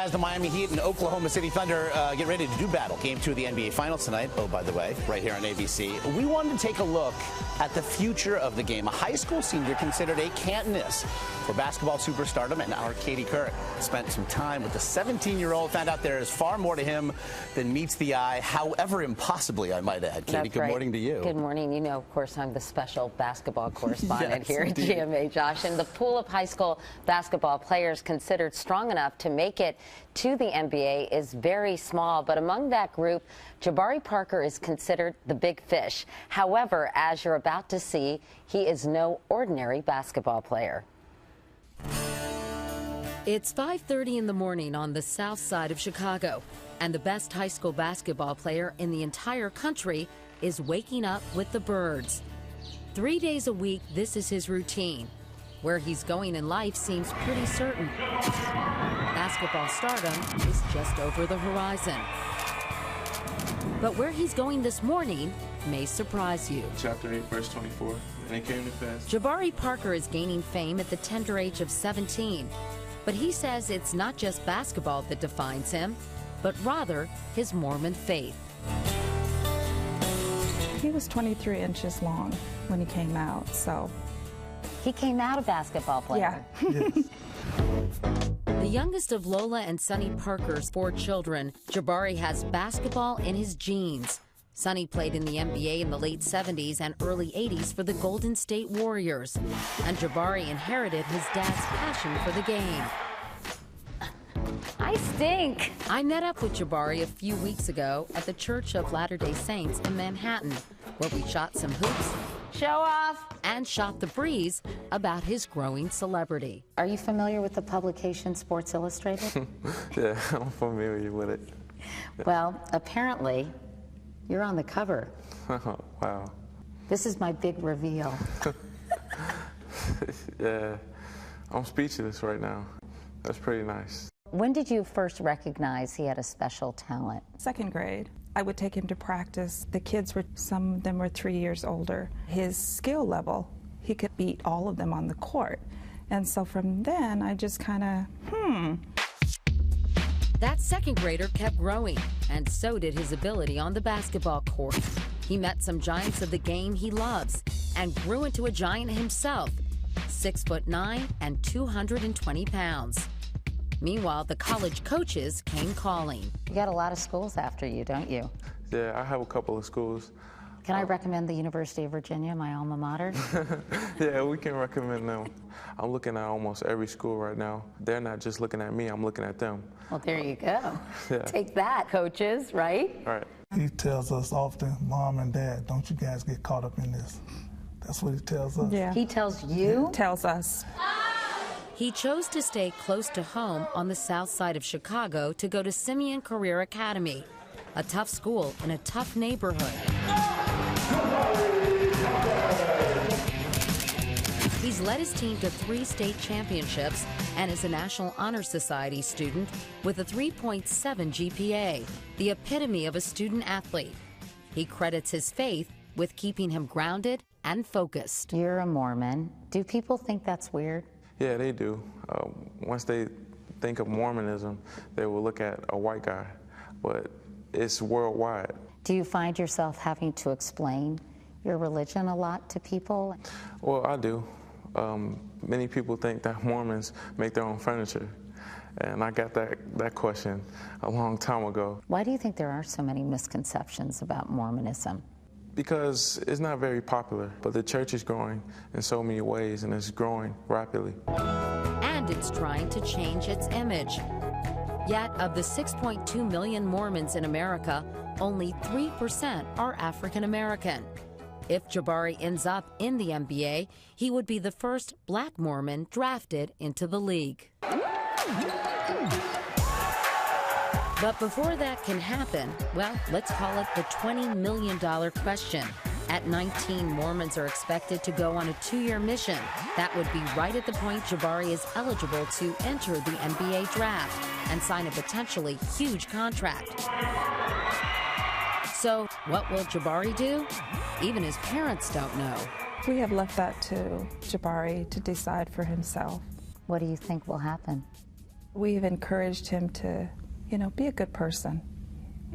as the Miami Heat and Oklahoma City Thunder get ready to do battle. Game 2 of the NBA Finals tonight. Oh, by the way, right here on ABC. We wanted to take a look at the future of the game. A high school senior considered a can't miss for basketball superstardom, and our Katie Couric spent some time with the 17-year-old, found out there is far more to him than meets the eye, however impossibly, I might add. Katie, good morning to you. Good morning. You know, of course, I'm the special basketball correspondent here at indeed. GMA, Josh. And the pool of high school basketball players considered strong enough to make it to the NBA is very small. But among that group, Jabari Parker is considered the big fish. However, as you're about to see, he is no ordinary basketball player. It's 5:30 in the morning on the south side of Chicago, and the best high school basketball player in the entire country is waking up with the birds. 3 days a week, this is his routine. Where he's going in life seems pretty certain. Basketball stardom is just over the horizon. But where he's going this morning may surprise you. Chapter 8, verse 24, and it came to pass. Jabari Parker is gaining fame at the tender age of 17. But he says it's not just basketball that defines him, but rather his Mormon faith. He was 23 inches long when he came out, so. He came out a basketball player. Yeah. Yes. The youngest of Lola and Sonny Parker's 4 children, Jabari has basketball in his genes. Sonny played in the NBA in the late 70s and early 80s for the Golden State Warriors. And Jabari inherited his dad's passion for the game. I stink. I met up with Jabari a few weeks ago at the Church of Latter-day Saints in Manhattan, where we shot some hoops, Show off. and shot the breeze about his growing celebrity. Are you familiar with the publication Sports Illustrated? Yeah, I'm familiar with it. Well, apparently, you're on the cover. Wow. This is my big reveal. Yeah, I'm speechless right now. That's pretty nice. When did you first recognize he had a special talent? 2nd grade, I would take him to practice. The kids were, some of them were 3 years older. His skill level, he could beat all of them on the court. And so from then, I just kind of, That 2nd grader kept growing, and so did his ability on the basketball court. He met some giants of the game he loves and grew into a giant himself, 6'9" and 220 pounds. Meanwhile, the college coaches came calling. You got a lot of schools after you, don't you? Yeah, I have a couple of schools. Can I recommend the University of Virginia, my alma mater? Yeah, we can recommend them. I'm looking at almost every school right now. They're not just looking at me, I'm looking at them. Well, there you go. Yeah. Take that, coaches, right? All right. He tells us often, Mom and Dad, don't you guys get caught up in this. That's what he tells us. yeah, He tells you? tells us. He chose to stay close to home on the south side of Chicago to go to Simeon Career Academy, a tough school in a tough neighborhood. He's led his team to 3 state championships and is a National Honor Society student with a 3.7 GPA, the epitome of a student athlete. He credits his faith with keeping him grounded and focused. You're a Mormon. Do people think that's weird? Yeah, they do. Once they think of Mormonism, they will look at a white guy, but it's worldwide. Do you find yourself having to explain your religion a lot to people? Well, I do. Many people think that Mormons make their own furniture, and I got that question a long time ago. Why do you think there are so many misconceptions about Mormonism? Because it's not very popular, but the church is growing in so many ways, and it's growing rapidly. And it's trying to change its image. Yet, of the 6.2 million Mormons in America, only 3% are African American. If Jabari ends up in the NBA, he would be the first black Mormon drafted into the league. But before that can happen, well, let's call it the $20 million question. At 19, Mormons are expected to go on a 2-year mission. That would be right at the point Jabari is eligible to enter the NBA draft and sign a potentially huge contract. So, what will Jabari do? Even his parents don't know. We have left that to Jabari to decide for himself. What do you think will happen? We've encouraged him to, be a good person,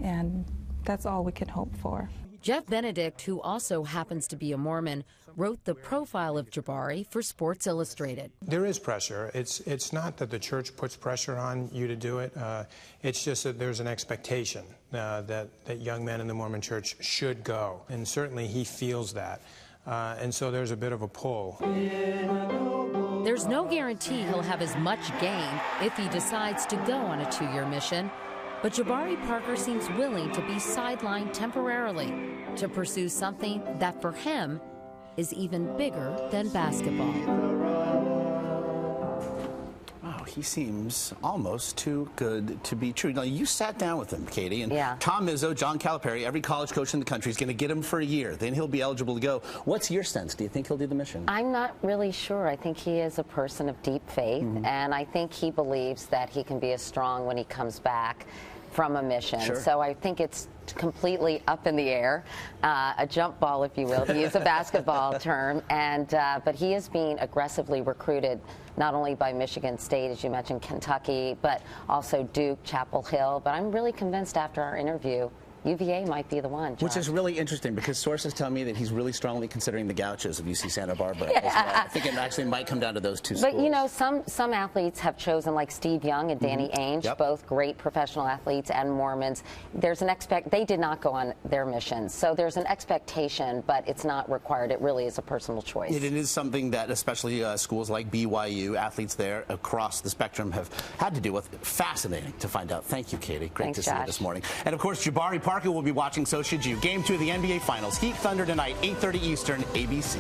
and that's all we can hope for. Jeff Benedict, who also happens to be a Mormon, wrote the profile of Jabari for Sports Illustrated. There is pressure. It's not that the church puts pressure on you to do it. It's just that there's an expectation that young men in the Mormon church should go. And certainly he feels that. And so there's a bit of a pull. There's no guarantee he'll have as much gain if he decides to go on a 2-year mission. But Jabari Parker seems willing to be sidelined temporarily to pursue something that for him is even bigger than basketball. Wow, he seems almost too good to be true. Now, you sat down with him, Katie, and Tom Izzo, John Calipari, every college coach in the country is going to get him for a year. Then he'll be eligible to go. What's your sense? Do you think he'll do the mission? I'm not really sure. I think he is a person of deep faith, and I think he believes that he can be as strong when he comes back from a mission. Sure. So I think it's completely up in the air, a jump ball, if you will, to use a basketball term. And but he is being aggressively recruited, not only by Michigan State, as you mentioned, Kentucky, but also Duke, Chapel Hill. But I'm really convinced after our interview, UVA might be the one, Josh. Which is really interesting because sources tell me that he's really strongly considering the Gauchos of UC Santa Barbara as well. I think it actually might come down to those two schools. But some athletes have chosen, like Steve Young and Danny Ainge, both great professional athletes and Mormons. There's an they did not go on their missions, so there's an expectation, but it's not required. It really is a personal choice. It is something that especially schools like BYU, athletes there across the spectrum have had to deal with. Fascinating to find out. Thank you, Katie. Great to see you this morning. And of course, Jabari Parker will be watching, so should you. Game 2 of the NBA Finals. Heat Thunder tonight, 8:30 Eastern, ABC.